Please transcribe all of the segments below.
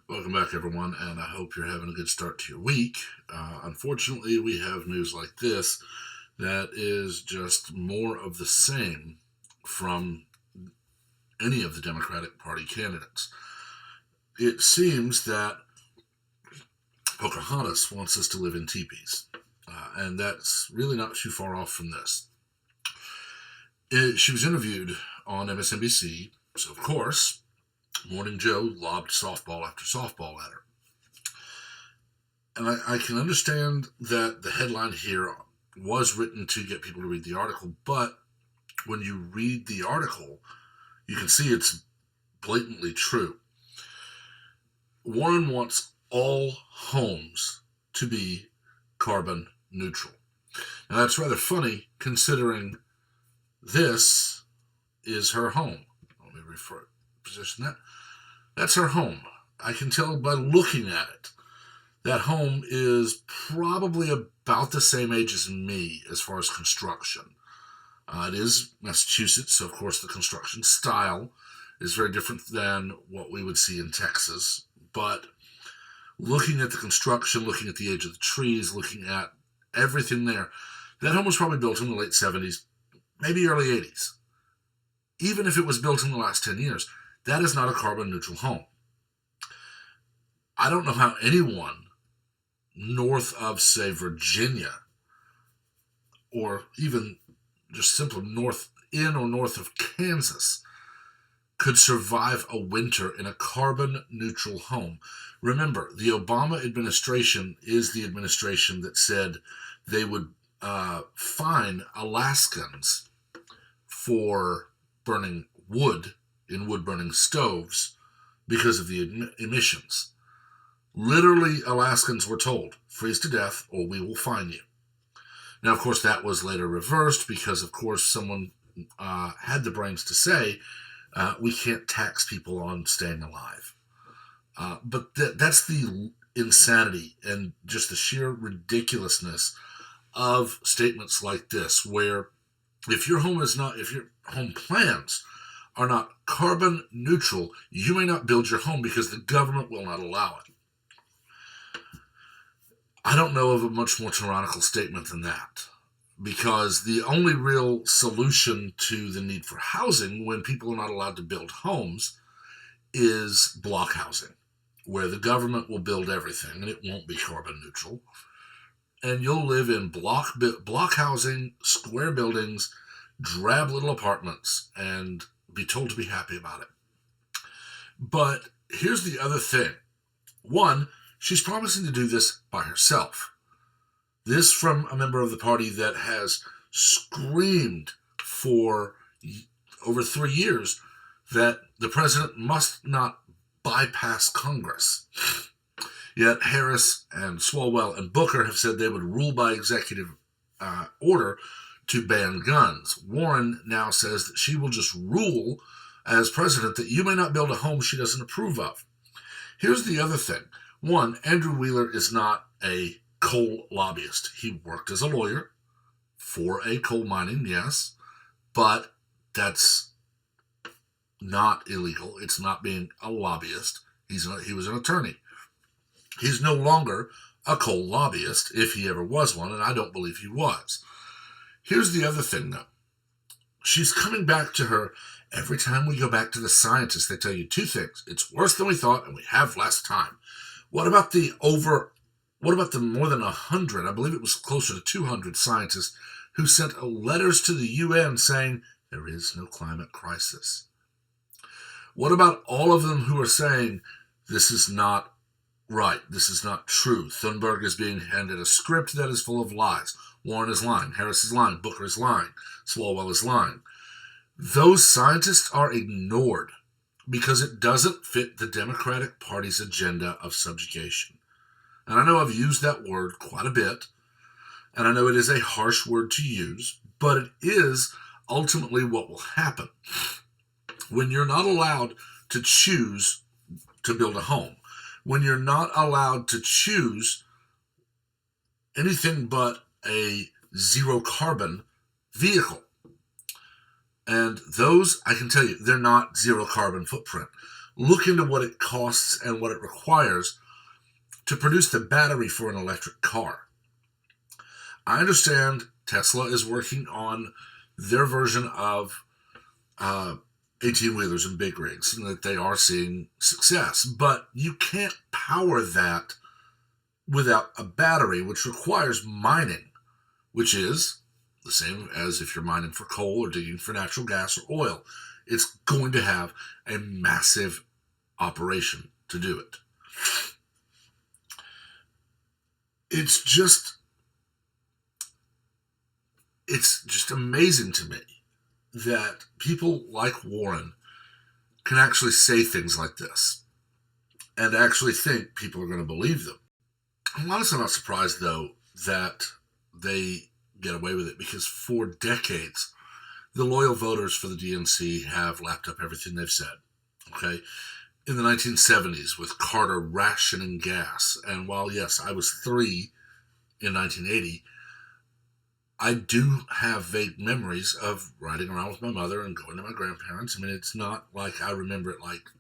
Welcome back, everyone, and I hope you're having a good start to your week. Unfortunately, we have news like this that is just more of the same from any of the Democratic Party candidates. It seems that Pocahontas wants us to live in teepees, and that's really not too far off from this. She was interviewed on MSNBC, so of course, Morning Joe lobbed softball after softball at her. And I can understand that the headline here was written to get people to read the article, but when you read the article, you can see it's blatantly true. Warren wants all homes to be carbon neutral. Now, that's rather funny considering this is her home. Let me position that. That's her home. I can tell by looking at it. That home is probably about the same age as me as far as construction. It is Massachusetts, so of course the construction style is very different than what we would see in Texas. But looking at the construction, looking at the age of the trees, looking at everything there, that home was probably built in the late 70s, maybe early 80s. Even if it was built in the last 10 years, that is not a carbon neutral home. I don't know how anyone north of, say, Virginia, or even just simply north of Kansas, could survive a winter in a carbon neutral home. Remember, the Obama administration is the administration that said they would fine Alaskans for burning wood in wood-burning stoves because of the emissions. Literally, Alaskans were told, freeze to death or we will fine you. Now, of course, that was later reversed because, of course, someone had the brains to say, we can't tax people on staying alive. But that's the insanity and just the sheer ridiculousness of statements like this, where if your home plans are not carbon neutral, you may not build your home because the government will not allow it. I don't know of a much more tyrannical statement than that, because the only real solution to the need for housing when people are not allowed to build homes is block housing, where the government will build everything and it won't be carbon neutral. And you'll live in block housing, square buildings, drab little apartments, and be told to be happy about it. But here's the other thing. One, she's promising to do this by herself. This from a member of the party that has screamed for over 3 years that the president must not bypass Congress. Yet Harris and Swalwell and Booker have said they would rule by executive order to ban guns. Warren now says that she will just rule as president that you may not build a home she doesn't approve of. Here's the other thing. One, Andrew Wheeler is not a coal lobbyist. He worked as a lawyer for a coal mining, yes, but that's not illegal. It's not being a lobbyist. He was an attorney. He's no longer a coal lobbyist, if he ever was one, and I don't believe he was. Here's the other thing, though. She's coming back to her. Every time we go back to the scientists, they tell you two things. It's worse than we thought, and we have less time. What about the more than 100, I believe it was closer to 200 scientists who sent letters to the UN saying there is no climate crisis? What about all of them who are saying this is not right, this is not true? Thunberg is being handed a script that is full of lies. Warren is lying, Harris is lying, Booker is lying, Swalwell is lying. Those scientists are ignored because it doesn't fit the Democratic Party's agenda of subjugation. And I know I've used that word quite a bit, and I know it is a harsh word to use, but it is ultimately what will happen. When you're not allowed to choose to build a home, when you're not allowed to choose anything but a zero carbon vehicle, and those, I can tell you, they're not zero carbon footprint. look into what it costs and what it requires to produce the battery for an electric car. I understand Tesla is working on their version of 18-wheelers and big rigs, and that they are seeing success. But you can't power that without a battery, which requires mining, which is the same as if you're mining for coal or digging for natural gas or oil. It's going to have a massive operation to do it. It's just amazing to me that people like Warren can actually say things like this and actually think people are going to believe them. I'm honestly not surprised, though, that they get away with it, because for decades, the loyal voters for the DNC have lapped up everything they've said. Okay? In the 1970s, with Carter rationing gas, and while, yes, I was 3 in 1980, I do have vague memories of riding around with my mother and going to my grandparents. I mean, it's not like I remember it like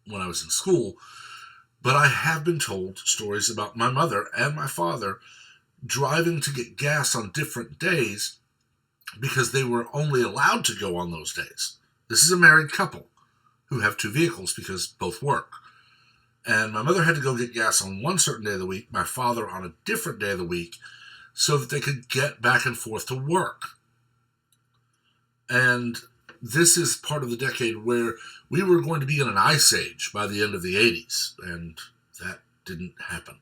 when I was in school, but I have been told stories about my mother and my father driving to get gas on different days because they were only allowed to go on those days. This is a married couple who have 2 vehicles because both work. And my mother had to go get gas on one certain day of the week, my father on a different day of the week, so that they could get back and forth to work. And this is part of the decade where we were going to be in an ice age by the end of the 80s, and that didn't happen.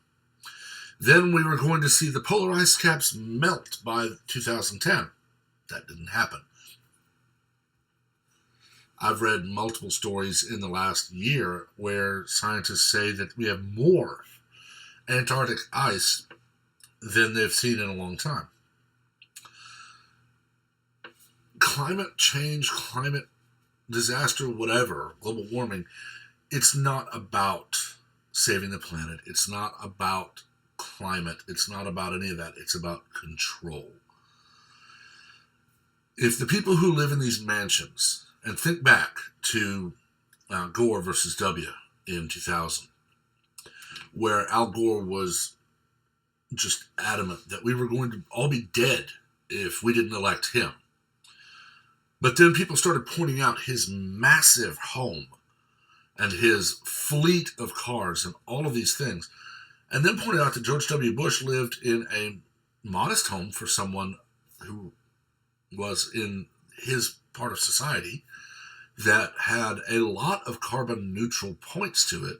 Then we were going to see the polar ice caps melt by 2010. That didn't happen. I've read multiple stories in the last year where scientists say that we have more Antarctic ice than they've seen in a long time. Climate change, climate disaster, whatever, global warming, it's not about saving the planet. It's not about climate. It's not about any of that. It's about control. If the people who live in these mansions, and think back to Gore versus W in 2000, where Al Gore was just adamant that we were going to all be dead if we didn't elect him. But then people started pointing out his massive home and his fleet of cars and all of these things, and then pointed out that George W. Bush lived in a modest home for someone who was in his part of society that had a lot of carbon neutral points to it.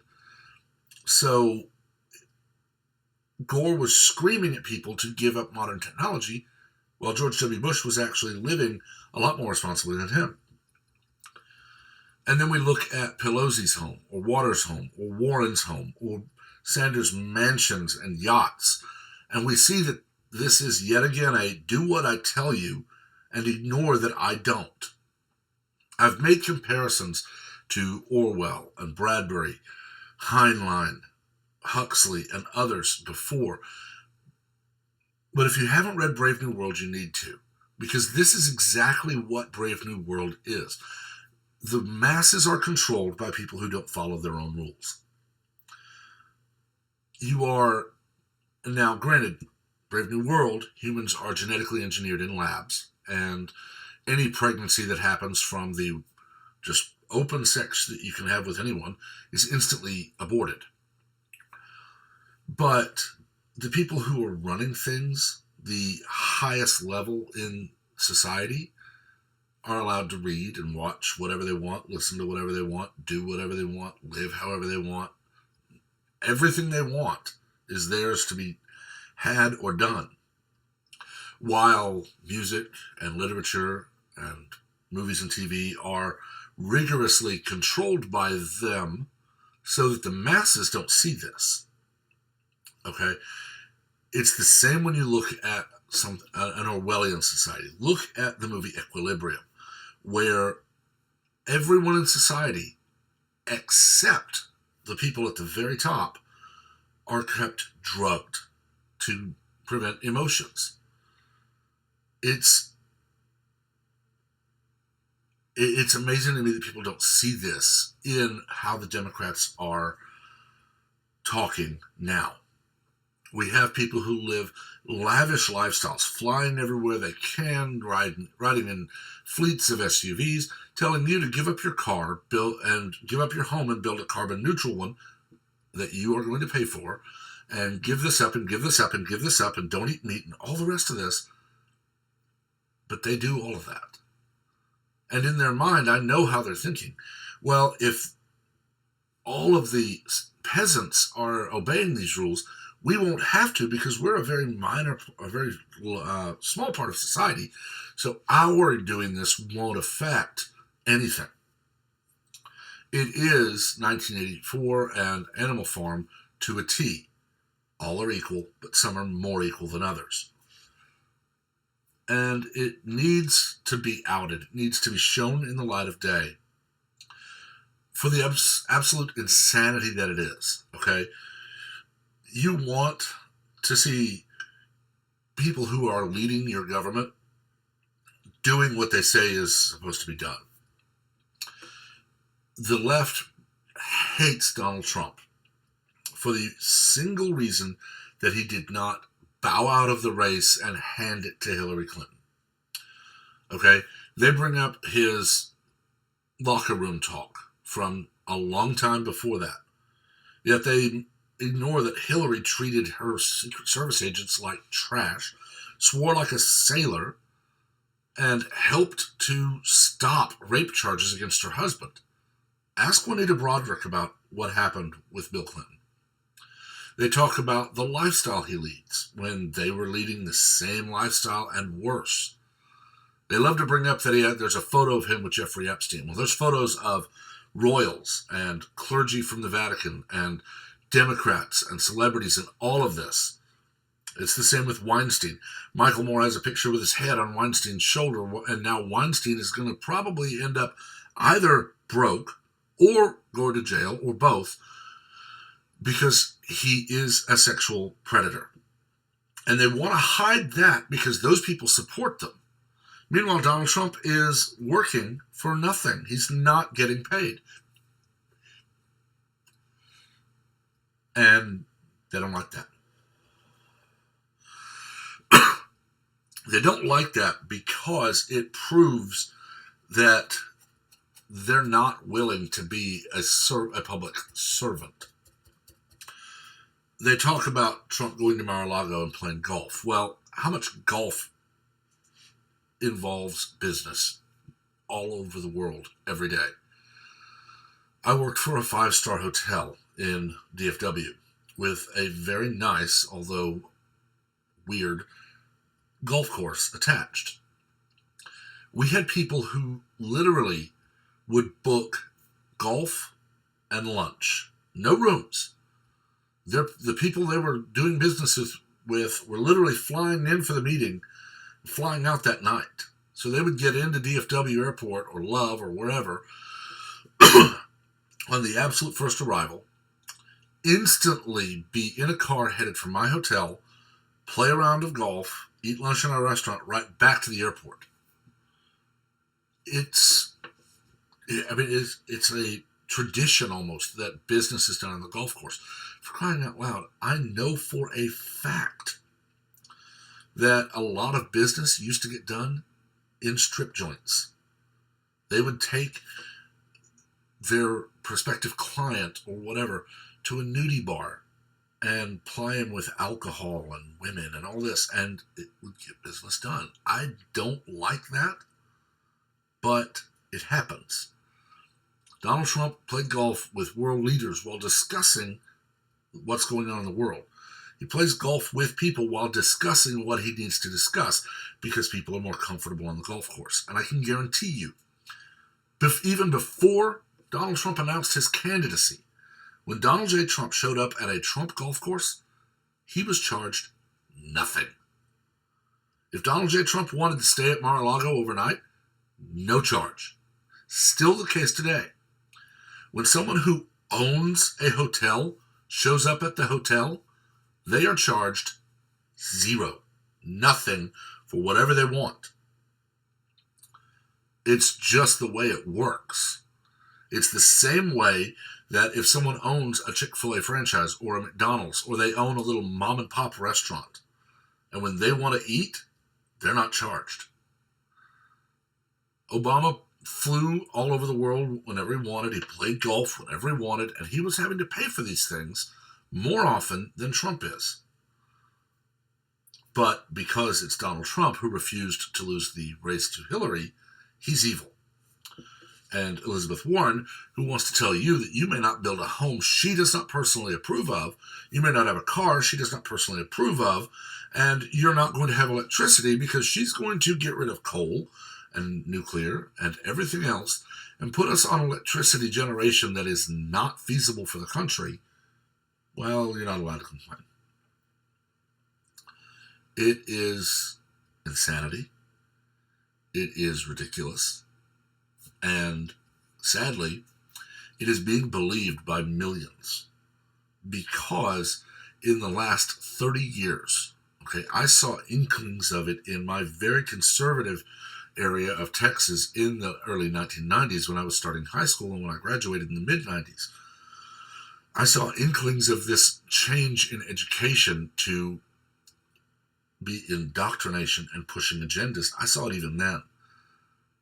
So Gore was screaming at people to give up modern technology, while George W. Bush was actually living a lot more responsibly than him. And then we look at Pelosi's home, or Waters' home, or Warren's home, or Sanders' mansions and yachts, and we see that this is yet again a do what I tell you and ignore that I don't. I've made comparisons to Orwell and Bradbury, Heinlein, Huxley, and others before. But if you haven't read Brave New World, you need to, because this is exactly what Brave New World is. The masses are controlled by people who don't follow their own rules. You are, now granted, Brave New World, humans are genetically engineered in labs, and any pregnancy that happens from the just open sex that you can have with anyone is instantly aborted. But the people who are running things, the highest level in society, are allowed to read and watch whatever they want, listen to whatever they want, do whatever they want, live however they want. Everything they want is theirs to be had or done. While music and literature and movies and TV are rigorously controlled by them so that the masses don't see this. Okay? It's the same when you look at an Orwellian society. Look at the movie Equilibrium, where everyone in society, except the people at the very top, are kept drugged to prevent emotions. It's it's amazing to me that people don't see this in how the Democrats are talking now. We have people who live lavish lifestyles, flying everywhere they can, riding in fleets of SUVs, telling you to give up your car, give up your home and build a carbon neutral one that you are going to pay for, and give this up and give this up and give this up and don't eat meat and all the rest of this. But they do all of that. And in their mind, I know how they're thinking. Well, if all of the peasants are obeying these rules, we won't have to, because we're a very small part of society. So our doing this won't affect anything. It is 1984 and Animal Farm to a T. All are equal, but some are more equal than others. And it needs to be outed. It needs to be shown in the light of day for the absolute insanity that it is, okay? You want to see people who are leading your government doing what they say is supposed to be done. The left hates Donald Trump for the single reason that he did not bow out of the race and hand it to Hillary Clinton. Okay? They bring up his locker room talk from a long time before that. Yet they ignore that Hillary treated her Secret Service agents like trash, swore like a sailor, and helped to stop rape charges against her husband. Ask Juanita Broderick about what happened with Bill Clinton. They talk about the lifestyle he leads when they were leading the same lifestyle and worse. They love to bring up that there's a photo of him with Jeffrey Epstein. Well, there's photos of royals and clergy from the Vatican and Democrats and celebrities and all of this. It's the same with Weinstein. Michael Moore has a picture with his head on Weinstein's shoulder, and now Weinstein is going to probably end up either broke or go to jail or both, because he is a sexual predator. And they want to hide that because those people support them. Meanwhile, Donald Trump is working for nothing. He's not getting paid. And they don't like that. They don't like that because it proves that they're not willing to be a public servant. They talk about Trump going to Mar-a-Lago and playing golf. Well, how much golf involves business all over the world every day? I worked for a 5-star hotel in DFW with a very nice, although weird, golf course attached. We had people who literally would book golf and lunch. No rooms. The people they were doing businesses with were literally flying in for the meeting, flying out that night. So they would get into DFW Airport or Love or wherever on the absolute first arrival, instantly be in a car headed for my hotel, play a round of golf, eat lunch in our restaurant, right back to the airport. It's a tradition almost that business is done on the golf course. For crying out loud, I know for a fact that a lot of business used to get done in strip joints. They would take their prospective client or whatever to a nudie bar and ply him with alcohol and women and all this, and it would get business done. I don't like that, but it happens. Donald Trump played golf with world leaders while discussing what's going on in the world. He plays golf with people while discussing what he needs to discuss because people are more comfortable on the golf course. And I can guarantee you, even before Donald Trump announced his candidacy, when Donald J. Trump showed up at a Trump golf course, he was charged nothing. If Donald J. Trump wanted to stay at Mar-a-Lago overnight, no charge. Still the case today. When someone who owns a hotel shows up at the hotel, they are charged zero, nothing for whatever they want. It's just the way it works. It's the same way that if someone owns a Chick-fil-A franchise or a McDonald's, or they own a little mom and pop restaurant, and when they want to eat, they're not charged. Obama flew all over the world whenever he wanted. He played golf whenever he wanted, and he was having to pay for these things more often than Trump is. But because it's Donald Trump who refused to lose the race to Hillary, he's evil. And Elizabeth Warren, who wants to tell you that you may not build a home she does not personally approve of, you may not have a car she does not personally approve of, and you're not going to have electricity because she's going to get rid of coal and nuclear and everything else and put us on electricity generation that is not feasible for the country. Well, you're not allowed to complain. It is insanity. It is ridiculous. And sadly, it is being believed by millions because in the last 30 years, okay, I saw inklings of it in my very conservative area of Texas in the early 1990s when I was starting high school and when I graduated in the mid-90s. I saw inklings of this change in education to be indoctrination and pushing agendas. I saw it even then.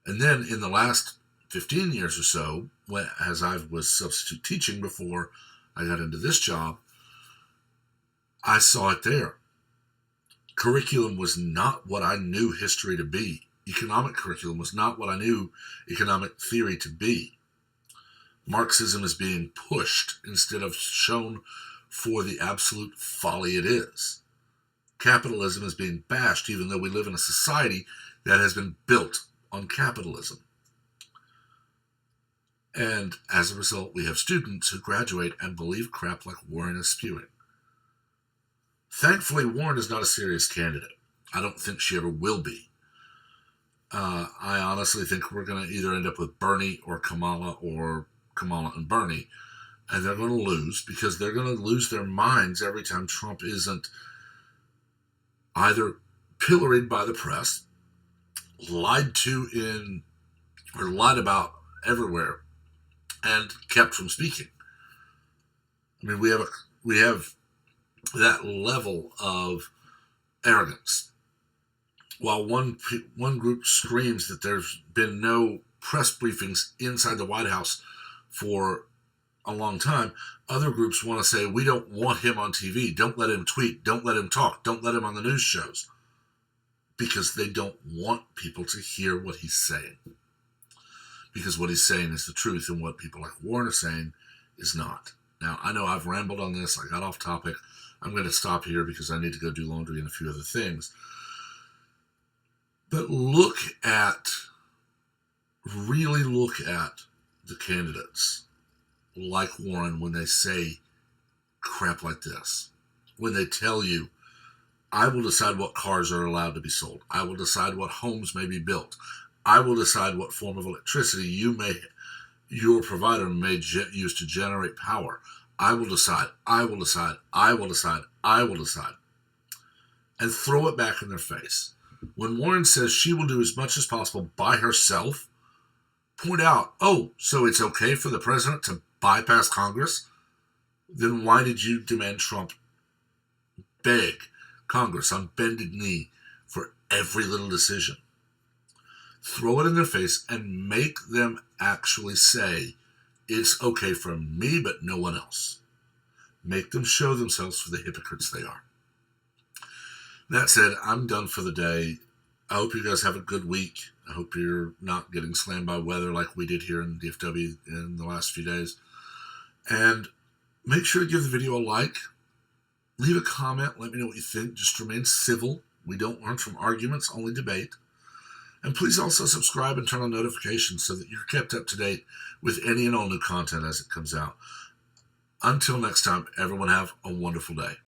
And then in the last 15 years or so, as I was substitute teaching before I got into this job, I saw it there. Curriculum was not what I knew history to be. Economic curriculum was not what I knew economic theory to be. Marxism is being pushed instead of shown for the absolute folly it is. Capitalism is being bashed even though we live in a society that has been built on capitalism. And as a result, we have students who graduate and believe crap like Warren is spewing. Thankfully, Warren is not a serious candidate. I don't think she ever will be. I honestly think we're going to either end up with Bernie or Kamala and Bernie. And they're going to lose because they're going to lose their minds every time Trump isn't either pilloried by the press, lied about everywhere, and kept from speaking. I mean, we have that level of arrogance. While one group screams that there's been no press briefings inside the White House for a long time, other groups want to say, we don't want him on TV. Don't let him tweet. Don't let him talk. Don't let him on the news shows. Because they don't want people to hear what he's saying. Because what he's saying is the truth, and what people like Warren are saying is not. Now, I know I've rambled on this. I got off topic. I'm going to stop here because I need to go do laundry and a few other things. But really look at the candidates like Warren when they say crap like this. When they tell you, I will decide what cars are allowed to be sold. I will decide what homes may be built. I will decide what form of electricity your provider may use to generate power. I will decide. I will decide. I will decide. I will decide. And throw it back in their face. When Warren says she will do as much as possible by herself, point out, oh, so it's okay for the president to bypass Congress? Then why did you demand Trump beg Congress on bended knee for every little decision? Throw it in their face and make them actually say, it's okay for me, but no one else. Make them show themselves for the hypocrites they are. That said, I'm done for the day. I hope you guys have a good week. I hope you're not getting slammed by weather like we did here in DFW in the last few days. And make sure to give the video a like. Leave a comment. Let me know what you think. Just remain civil. We don't learn from arguments, only debate. And please also subscribe and turn on notifications so that you're kept up to date with any and all new content as it comes out. Until next time, everyone have a wonderful day.